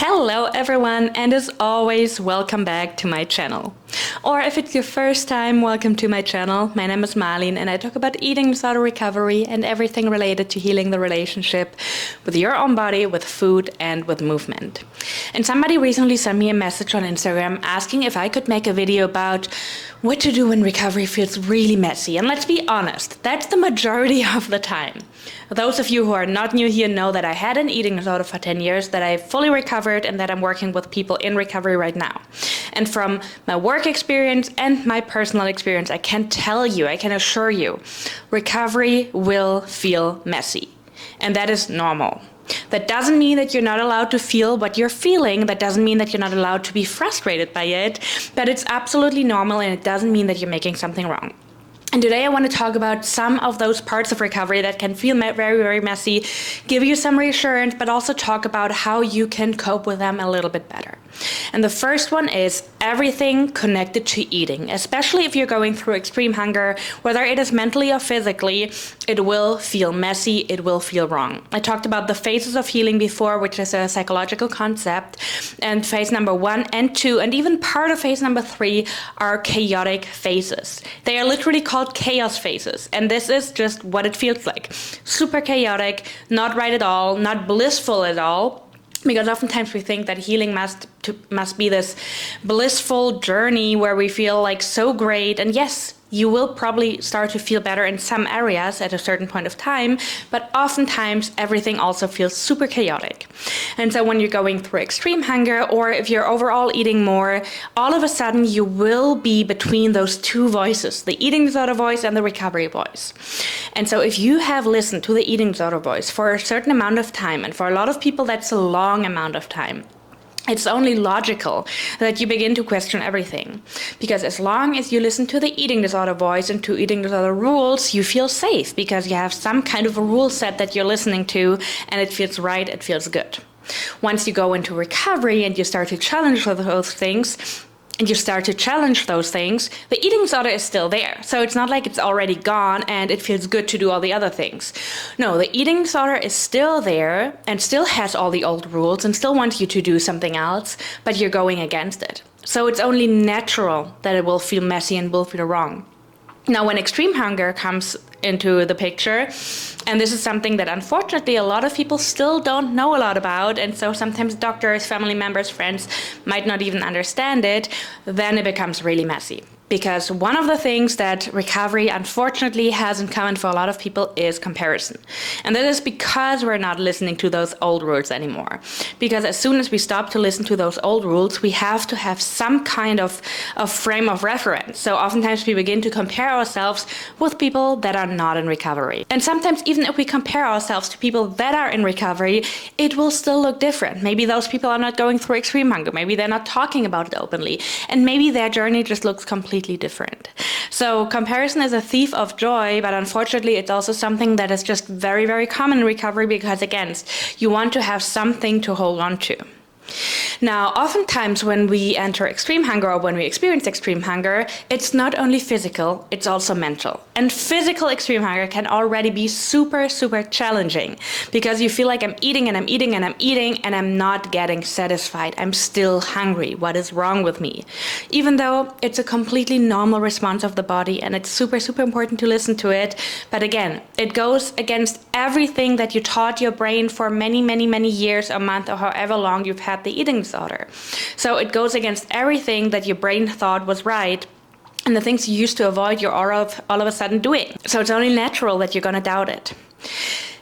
Hello everyone, and as always, welcome back to my channel. Or if it's your first time, welcome to my channel. My name is Marlene and I talk about eating disorder recovery and everything related to healing the relationship with your own body, with food, and with movement. And somebody recently sent me a message on Instagram asking if I could make a video about what to do when recovery feels really messy. And let's be honest, that's the majority of the time. Those of you who are not new here know that I had an eating disorder for 10 years, that I fully recovered, and that I'm working with people in recovery right now. And from my work experience and my personal experience, I can tell you, I can assure you, recovery will feel messy. And that is normal. That doesn't mean that you're not allowed to feel what you're feeling. That doesn't mean that you're not allowed to be frustrated by it. But it's absolutely normal, and it doesn't mean that you're making something wrong. And today I want to talk about some of those parts of recovery that can feel very, very messy, give you some reassurance, but also talk about how you can cope with them a little bit better. And the first one is everything connected to eating, especially if you're going through extreme hunger, whether it is mentally or physically, it will feel messy, it will feel wrong. I talked about the phases of healing before, which is a psychological concept, and phase number 1 and 2, and even part of phase number 3 are chaotic phases. They are literally called chaos phases, and this is just what it feels like. Super chaotic, not right at all, not blissful at all. Because oftentimes we think that healing must be this blissful journey where we feel like so great. And yes, you will probably start to feel better in some areas at a certain point of time, but oftentimes everything also feels super chaotic. And so when you're going through extreme hunger, or if you're overall eating more, all of a sudden you will be between those two voices, the eating disorder voice and the recovery voice. And so if you have listened to the eating disorder voice for a certain amount of time, and for a lot of people that's a long amount of time, it's only logical that you begin to question everything. Because as long as you listen to the eating disorder voice and to eating disorder rules, you feel safe because you have some kind of a rule set that you're listening to, and it feels right, it feels good. Once you go into recovery and you start to challenge those things, the eating disorder is still there. So it's not like it's already gone and it feels good to do all the other things. No, the eating disorder is still there and still has all the old rules and still wants you to do something else, but you're going against it. So it's only natural that it will feel messy and will feel wrong. Now, when extreme hunger comes into the picture, and this is something that unfortunately a lot of people still don't know a lot about, and so sometimes doctors, family members, friends might not even understand it, then it becomes really messy. Because one of the things that recovery unfortunately has in common for a lot of people is comparison. And that is because we're not listening to those old rules anymore. Because as soon as we stop to listen to those old rules, we have to have some kind of frame of reference. So oftentimes we begin to compare ourselves with people that are not in recovery. And sometimes even if we compare ourselves to people that are in recovery, it will still look different. Maybe those people are not going through extreme hunger. Maybe they're not talking about it openly. And maybe their journey just looks completely different. So comparison is a thief of joy, but unfortunately it's also something that is just very, very common in recovery because, again, you want to have something to hold on to. Now, oftentimes when we enter extreme hunger or when we experience extreme hunger, it's not only physical, it's also mental. And physical extreme hunger can already be super, super challenging because you feel like I'm eating and I'm eating and I'm eating and I'm not getting satisfied. I'm still hungry. What is wrong with me? Even though it's a completely normal response of the body and it's super, super important to listen to it. But again, it goes against everything that you taught your brain for many, many, many years, a month, or however long you've had the eating disorder. So it goes against everything that your brain thought was right and the things you used to avoid, you're all of a sudden doing. So it's only natural that you're going to doubt it.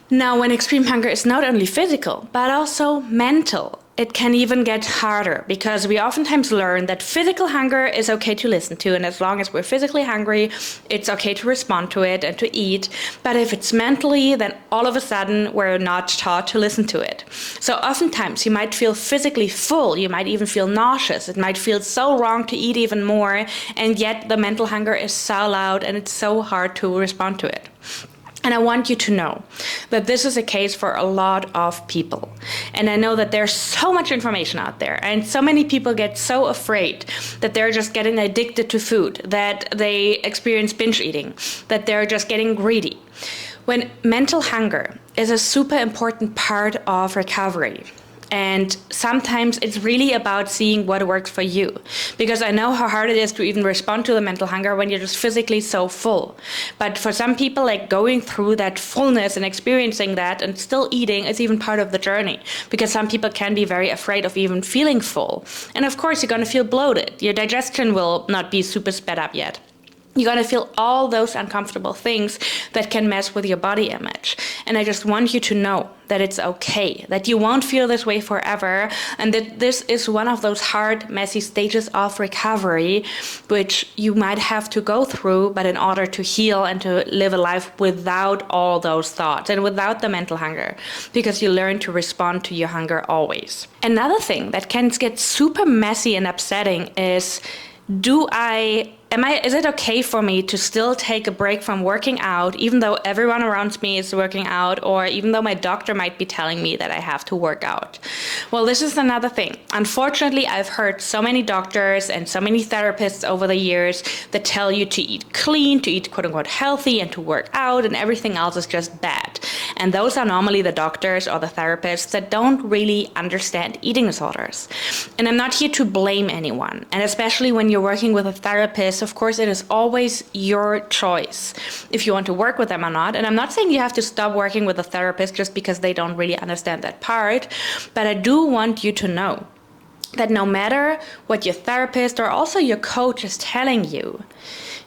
Now, when extreme hunger is not only physical, but also mental, it can even get harder because we oftentimes learn that physical hunger is okay to listen to, and as long as we're physically hungry, it's okay to respond to it and to eat. But if it's mentally, then all of a sudden we're not taught to listen to it. So oftentimes you might feel physically full, you might even feel nauseous, it might feel so wrong to eat even more, and yet the mental hunger is so loud and it's so hard to respond to it. And I want you to know that this is a case for a lot of people. And I know that there's so much information out there, and so many people get so afraid that they're just getting addicted to food, that they experience binge eating, that they're just getting greedy. When mental hunger is a super important part of recovery, And sometimes it's really about seeing what works for you. Because I know how hard it is to even respond to the mental hunger when you're just physically so full. But for some people, like going through that fullness and experiencing that and still eating is even part of the journey. Because some people can be very afraid of even feeling full. And of course, you're going to feel bloated. Your digestion will not be super sped up yet. You're going to feel all those uncomfortable things that can mess with your body image. And I just want you to know that it's okay, that you won't feel this way forever, and that this is one of those hard, messy stages of recovery, which you might have to go through, but in order to heal and to live a life without all those thoughts and without the mental hunger, because you learn to respond to your hunger always. Another thing that can get super messy and upsetting is, is it okay for me to still take a break from working out, even though everyone around me is working out, or even though my doctor might be telling me that I have to work out? Well, this is another thing. Unfortunately, I've heard so many doctors and so many therapists over the years that tell you to eat clean, to eat quote unquote healthy, and to work out, and everything else is just bad. And those are normally the doctors or the therapists that don't really understand eating disorders. And I'm not here to blame anyone. And especially when you're working with a therapist, of course, it is always your choice if you want to work with them or not. And I'm not saying you have to stop working with a therapist just because they don't really understand that part. But I do want you to know that no matter what your therapist or also your coach is telling you,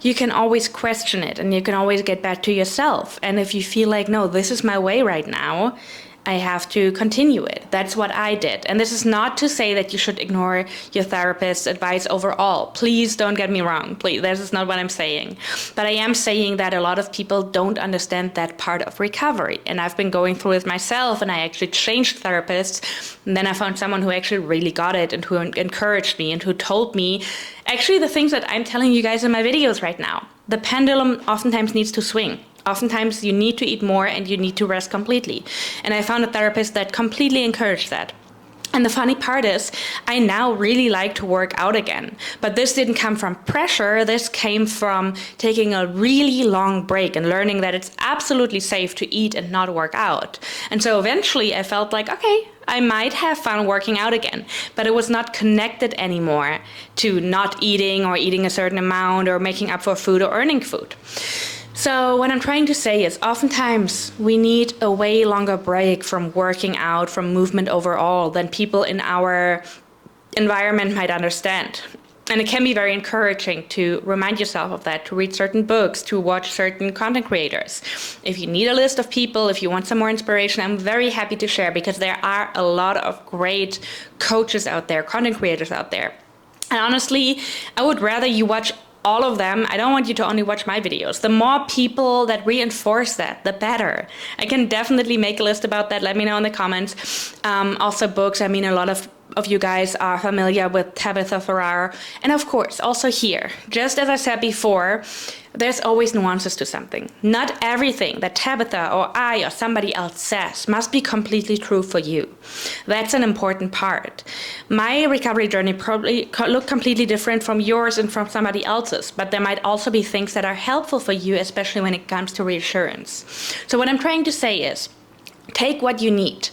you can always question it and you can always get back to yourself. And if you feel like, no, this is my way right now, I have to continue it. That's what I did. And this is not to say that you should ignore your therapist's advice overall. Please don't get me wrong. Please, this is not what I'm saying. But I am saying that a lot of people don't understand that part of recovery. And I've been going through it myself, and I actually changed therapists. And then I found someone who actually really got it and who encouraged me and who told me actually the things that I'm telling you guys in my videos right now. The pendulum oftentimes needs to swing. Oftentimes you need to eat more and you need to rest completely. And I found a therapist that completely encouraged that. And the funny part is, I now really like to work out again. But this didn't come from pressure. This came from taking a really long break and learning that it's absolutely safe to eat and not work out. And so eventually I felt like, okay, I might have fun working out again, but it was not connected anymore to not eating or eating a certain amount or making up for food or earning food. So what I'm trying to say is oftentimes we need a way longer break from working out, from movement overall, than people in our environment might understand. And it can be very encouraging to remind yourself of that, to read certain books, to watch certain content creators. If you need a list of people, if you want some more inspiration, I'm very happy to share, because there are a lot of great coaches out there, content creators out there. And honestly, I would rather you watch all of them. I don't want you to only watch my videos. The more people that reinforce that, the better. I can definitely make a list about that. Let me know in the comments. Also books. I mean, a lot of you guys are familiar with Tabitha Ferrar. And of course, also here, just as I said before, there's always nuances to something. Not everything that Tabitha or I or somebody else says must be completely true for you. That's an important part. My recovery journey probably look completely different from yours and from somebody else's, but there might also be things that are helpful for you, especially when it comes to reassurance. So what I'm trying to say is, take what you need.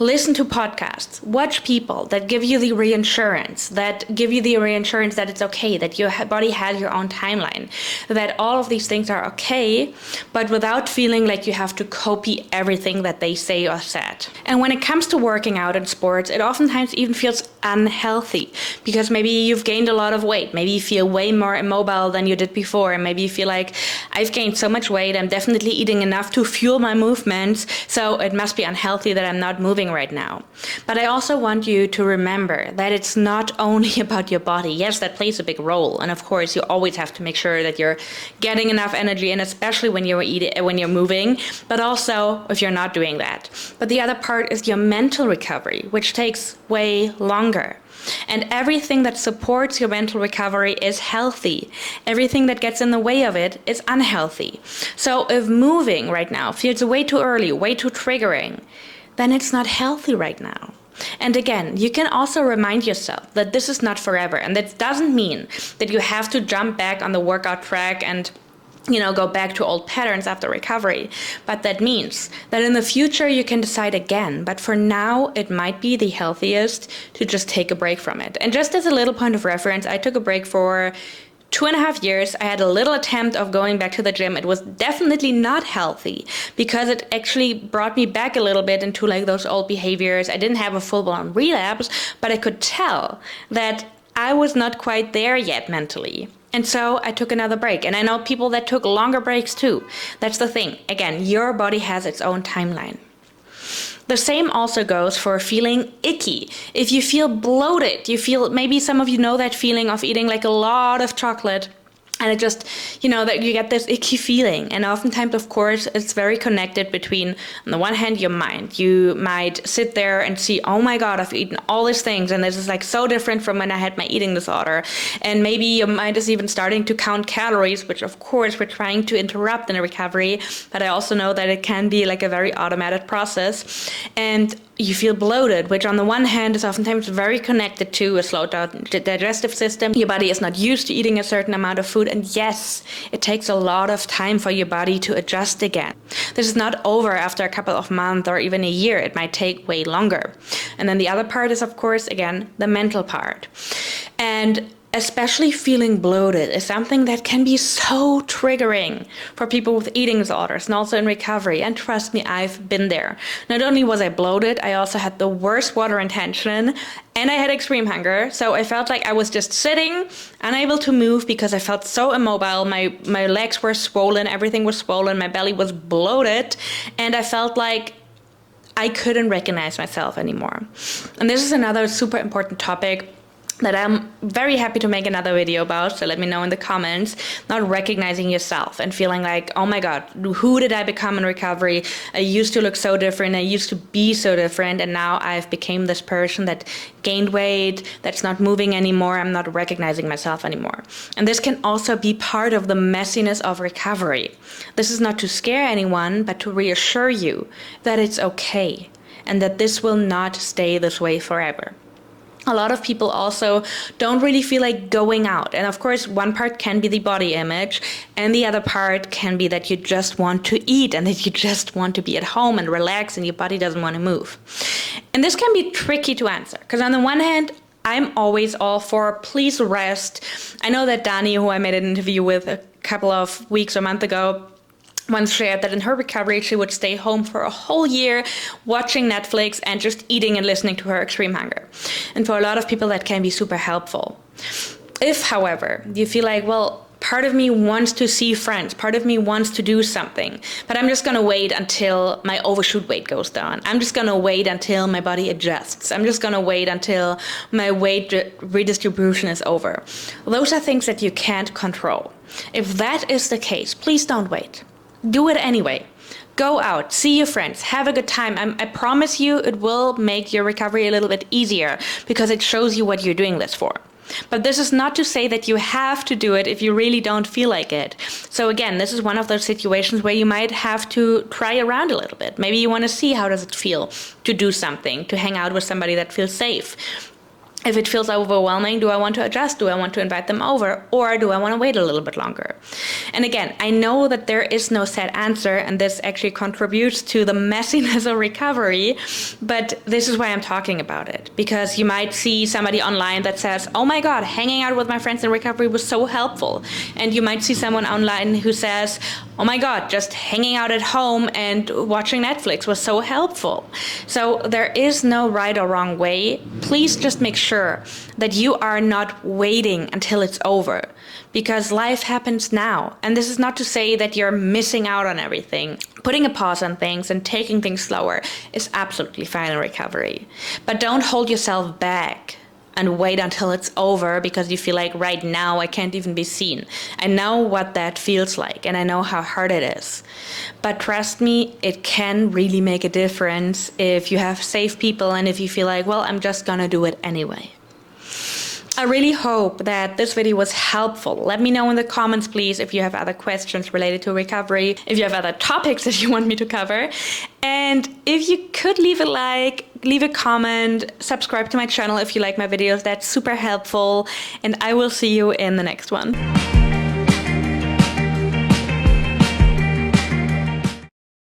Listen to podcasts. Watch people that give you the reassurance, that it's okay, that your body has your own timeline, that all of these things are okay, but without feeling like you have to copy everything that they say or said. And when it comes to working out in sports, it oftentimes even feels unhealthy, because maybe you've gained a lot of weight. Maybe you feel way more immobile than you did before. And maybe you feel like, I've gained so much weight, I'm definitely eating enough to fuel my movements, so it must be unhealthy that I'm not moving right now. But I also want you to remember that it's not only about your body. Yes, that plays a big role. And of course, you always have to make sure that you're getting enough energy in, especially when you're moving, but also if you're not doing that. But the other part is your mental recovery, which takes way longer. And everything that supports your mental recovery is healthy. Everything that gets in the way of it is unhealthy. So if moving right now feels way too early, way too triggering, then it's not healthy right now. And again, you can also remind yourself that this is not forever. And that doesn't mean that you have to jump back on the workout track and go back to old patterns after recovery. But that means that in the future you can decide again. But for now, it might be the healthiest to just take a break from it. And just as a little point of reference, I took a break for 2.5 years. I had a little attempt of going back to the gym. It was definitely not healthy because it actually brought me back a little bit into like those old behaviors. I didn't have a full-blown relapse, but I could tell that I was not quite there yet mentally. And so I took another break. And I know people that took longer breaks too. That's the thing. Again, your body has its own timeline. The same also goes for feeling icky. If you feel bloated, maybe some of you know that feeling of eating like a lot of chocolate. And it just, that you get this icky feeling. And oftentimes, of course, it's very connected between, on the one hand, your mind. You might sit there and see, oh my God, I've eaten all these things. And this is like so different from when I had my eating disorder. And maybe your mind is even starting to count calories, which of course we're trying to interrupt in a recovery. But I also know that it can be like a very automated process. And you feel bloated, which on the one hand is oftentimes very connected to a slowed down digestive system. Your body is not used to eating a certain amount of food. And yes, it takes a lot of time for your body to adjust again. This is not over after a couple of months or even a year. It might take way longer. And then the other part is, of course, again, the mental part. And especially feeling bloated is something that can be so triggering for people with eating disorders and also in recovery. And trust me, I've been there. Not only was I bloated, I also had the worst water retention and I had extreme hunger. So I felt like I was just sitting, unable to move because I felt so immobile. My legs were swollen, everything was swollen, my belly was bloated, and I felt like I couldn't recognize myself anymore. And this is another super important topic that I'm very happy to make another video about, so let me know in the comments. Not recognizing yourself and feeling like, oh my God, who did I become in recovery? I used to look so different, I used to be so different, and now I've become this person that gained weight, that's not moving anymore, I'm not recognizing myself anymore. And this can also be part of the messiness of recovery. This is not to scare anyone, but to reassure you that it's okay, and that this will not stay this way forever. A lot of people also don't really feel like going out. And of course, one part can be the body image, and the other part can be that you just want to eat and that you just want to be at home and relax and your body doesn't want to move. And this can be tricky to answer, because on the one hand, I'm always all for please rest. I know that Dani, who I made an interview with a couple of weeks or a month ago, once shared that in her recovery, she would stay home for a whole year watching Netflix and just eating and listening to her extreme hunger. And for a lot of people, that can be super helpful. If, however, you feel like, well, part of me wants to see friends, part of me wants to do something, but I'm just going to wait until my overshoot weight goes down. I'm just going to wait until my body adjusts. I'm just going to wait until my weight redistribution is over. Those are things that you can't control. If that is the case, please don't wait. Do it anyway. Go out, see your friends, have a good time. I promise you it will make your recovery a little bit easier because it shows you what you're doing this for. But this is not to say that you have to do it if you really don't feel like it. So again, this is one of those situations where you might have to try around a little bit. Maybe you want to see how does it feel to do something, to hang out with somebody that feels safe. If it feels overwhelming, do I want to adjust? Do I want to invite them over? Or do I want to wait a little bit longer? And again, I know that there is no set answer, and this actually contributes to the messiness of recovery, but this is why I'm talking about it. Because you might see somebody online that says, oh my God, hanging out with my friends in recovery was so helpful. And you might see someone online who says, oh my God, just hanging out at home and watching Netflix was so helpful. So there is no right or wrong way. Please just make sure that you are not waiting until it's over, because life happens now. And this is not to say that you're missing out on everything. Putting a pause on things and taking things slower is absolutely fine in recovery. But don't hold yourself back and wait until it's over because you feel like right now I can't even be seen. I know what that feels like and I know how hard it is. But trust me, it can really make a difference if you have safe people and if you feel like, well, I'm just gonna do it anyway. I really hope that this video was helpful. Let me know in the comments, please, if you have other questions related to recovery, if you have other topics that you want me to cover. And if you could leave a like, leave a comment, subscribe to my channel if you like my videos, that's super helpful. And I will see you in the next one.